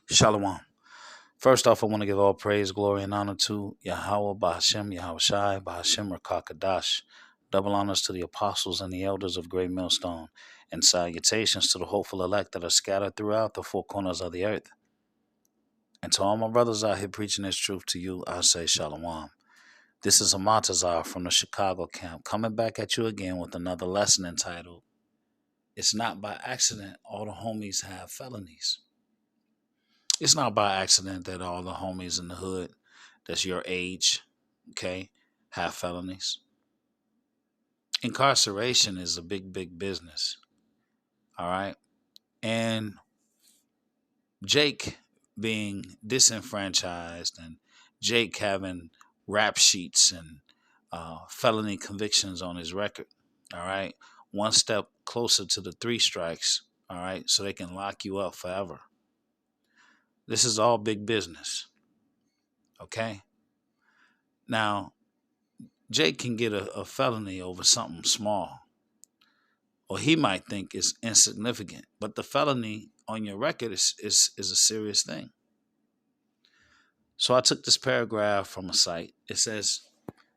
Shalom. First off, I want to give all praise, glory, and honor to Yahweh, Bahashem, Yahweh Shai, Bahashem, Rakakadash. Double honors to the apostles and the elders of Great Millstone, and salutations to the hopeful elect that are scattered throughout the four corners of the earth. And to all my brothers out here preaching this truth to you, I say Shalom. This is Amatazar from the Chicago camp, coming back at you again with another lesson entitled, It's Not by Accident All the Homies Have Felonies. It's not by accident that all the homies in the hood that's your age, okay, have felonies. Incarceration is a big, big business. All right. And Jake being disenfranchised and Jake having rap sheets and felony convictions on his record. All right. One step closer to the three strikes. All right. So they can lock you up forever. This is all big business. Okay. Now, Jake can get a felony over something small, or he might think it's insignificant, but the felony on your record is a serious thing. So I took this paragraph from a site. It says,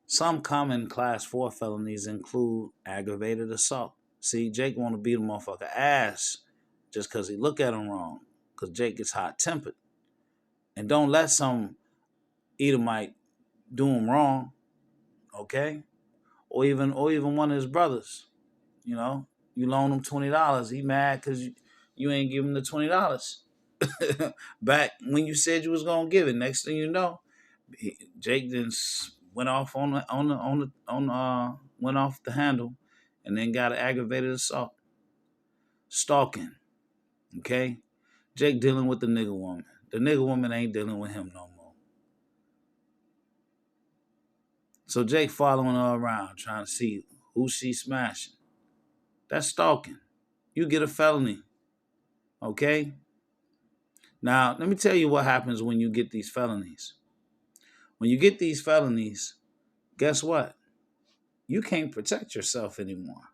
some common class 4 felonies include aggravated assault. See, Jake want to beat a motherfucker ass just because he look at him wrong, because Jake gets hot-tempered. And don't let some Edomite do him wrong, okay? Or even one of his brothers, you know, you loan him $20. He mad because you ain't give him the $20 back when you said you was gonna give it. Next thing you know, Jake then went off went off the handle, and then got an aggravated assault, stalking. Okay, Jake dealing with the nigga woman. The nigga woman ain't dealing with him no more. So Jake following her around, trying to see who she smashing. That's stalking. You get a felony. Okay? Now, let me tell you what happens when you get these felonies. When you get these felonies, guess what? You can't protect yourself anymore.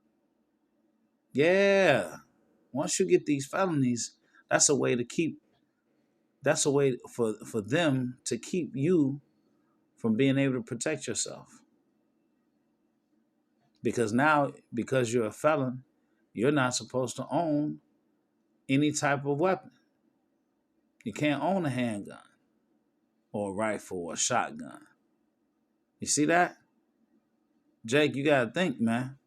Yeah. Once you get these felonies, that's a way for them to keep you from being able to protect yourself. Because now, because you're a felon, you're not supposed to own any type of weapon. You can't own a handgun or a rifle or a shotgun. You see that? Jake, you got to think, man.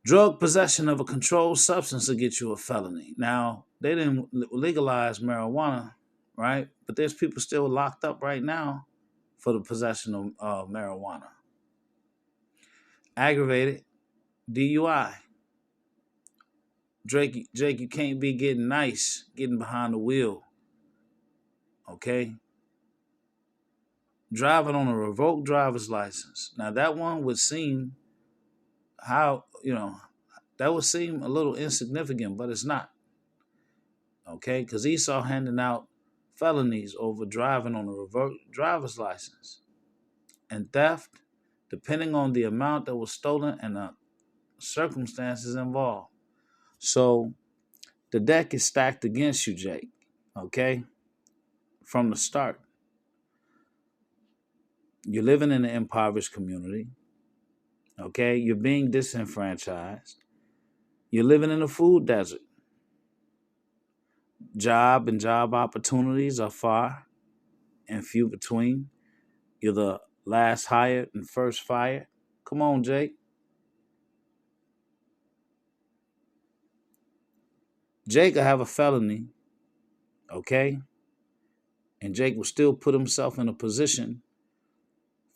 Drug possession of a controlled substance will get you a felony. Now, they didn't legalize marijuana, right? But there's people still locked up right now for the possession of marijuana. Aggravated DUI. Jake, you can't be getting nice, getting behind the wheel. Okay? Driving on a revoked driver's license. Now, that one would seem that would seem a little insignificant, but it's not. Okay? Because Esau handing out felonies over driving on a revoked driver's license. And theft, depending on the amount that was stolen and the circumstances involved. So the deck is stacked against you, Jake. Okay? From the start. You're living in an impoverished community. Okay? You're being disenfranchised. You're living in a food desert. Job and job opportunities are far and few between. You're the last hired and first fired. Come on, Jake. Jake will have a felony, okay? And Jake will still put himself in a position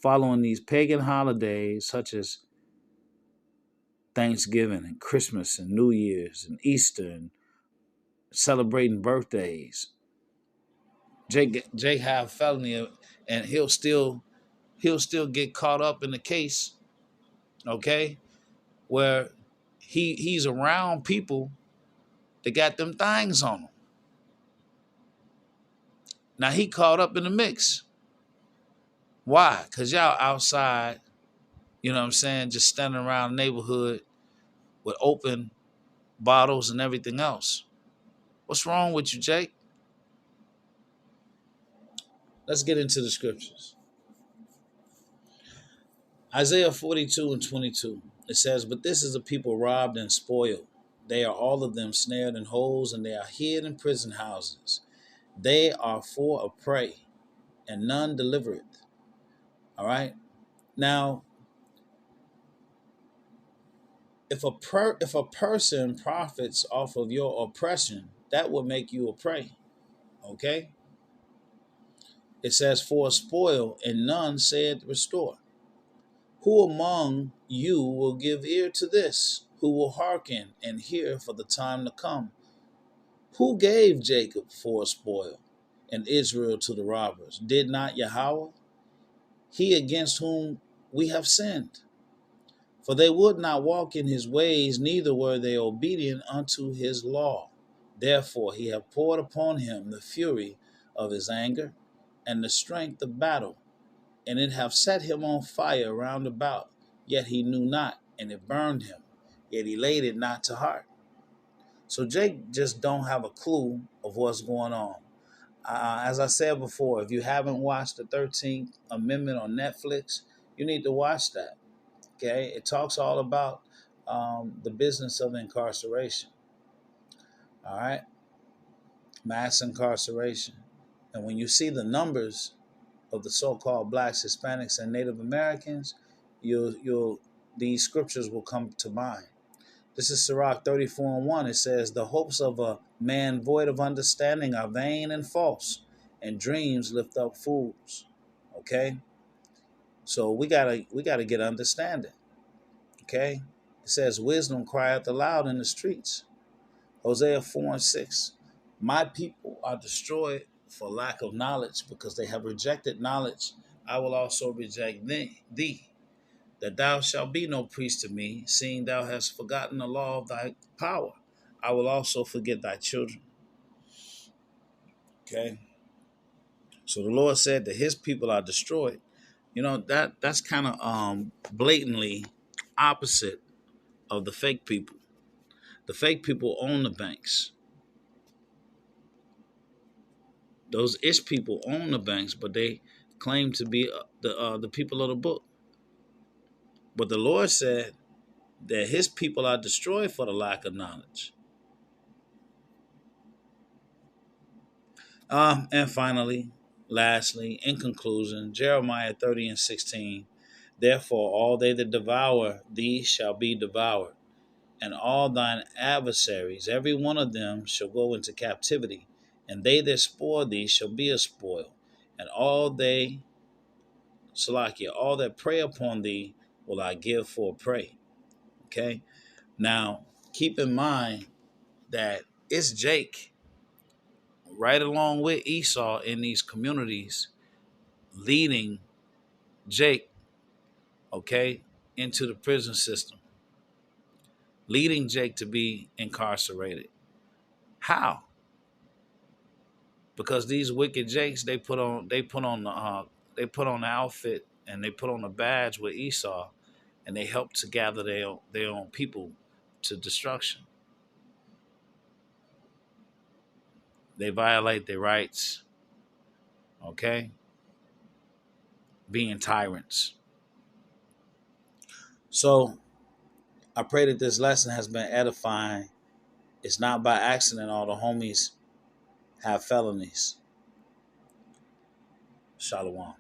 following these pagan holidays such as Thanksgiving and Christmas and New Year's and Easter and celebrating birthdays. Jake have a felony, and he'll still get caught up in the case, okay, where he's around people that got them things on him. Now he caught up in the mix. Why? Because y'all outside, you know what I'm saying, just standing around the neighborhood with open bottles and everything else. What's wrong with you, Jake? Let's get into the scriptures. Isaiah 42 and 22. It says, "But this is a people robbed and spoiled. They are all of them snared in holes, and they are hid in prison houses. They are for a prey, and none delivereth." All right. Now, if a person profits off of your oppression, that will make you a prey. Okay. It says, "For a spoil, and none said restore." Who among you will give ear to this? Who will hearken and hear for the time to come? Who gave Jacob for a spoil and Israel to the robbers? Did not Yahweh? He against whom we have sinned. For they would not walk in his ways, neither were they obedient unto his law. Therefore he hath poured upon him the fury of his anger and the strength of battle, and it hath set him on fire round about. Yet he knew not, and it burned him. Yet he laid it not to heart. So Jake just don't have a clue of what's going on. As I said before, if you haven't watched the 13th Amendment on Netflix, you need to watch that. Okay, it talks all about the business of incarceration. All right, mass incarceration, and when you see the numbers of the so-called blacks, Hispanics, and Native Americans, you'll these scriptures will come to mind. This is Sirach 34 and 1. It says, "The hopes of a man void of understanding are vain and false, and dreams lift up fools." Okay? So we gotta get understanding. Okay? It says, "Wisdom crieth aloud in the streets." Hosea 4 and 6. "My people are destroyed for lack of knowledge, because they have rejected knowledge. I will also reject thee, that thou shalt be no priest to me, seeing thou hast forgotten the law of thy power. I will also forget thy children." Okay. So the Lord said that his people are destroyed. You know, that's kind of blatantly opposite of the fake people. The fake people own the banks. Those ish people own the banks, but they claim to be the people of the book. But the Lord said that his people are destroyed for the lack of knowledge. And finally, lastly, in conclusion, Jeremiah 30 and 16. "Therefore, all they that devour thee shall be devoured, and all thine adversaries, every one of them, shall go into captivity, and they that spoil thee shall be a spoil, and all they, Salakia, all that prey upon thee will I give for a prey." Okay? Now, keep in mind that it's Jake right along with Esau in these communities leading Jake, okay, into the prison system, leading Jake to be incarcerated. How? Because these wicked Jakes, they put on the outfit and they put on the badge with Esau, and they help to gather their own people to destruction. They violate their rights, okay, being tyrants. So I pray that this lesson has been edifying. It's not by accident all the homies have felonies. Shalom.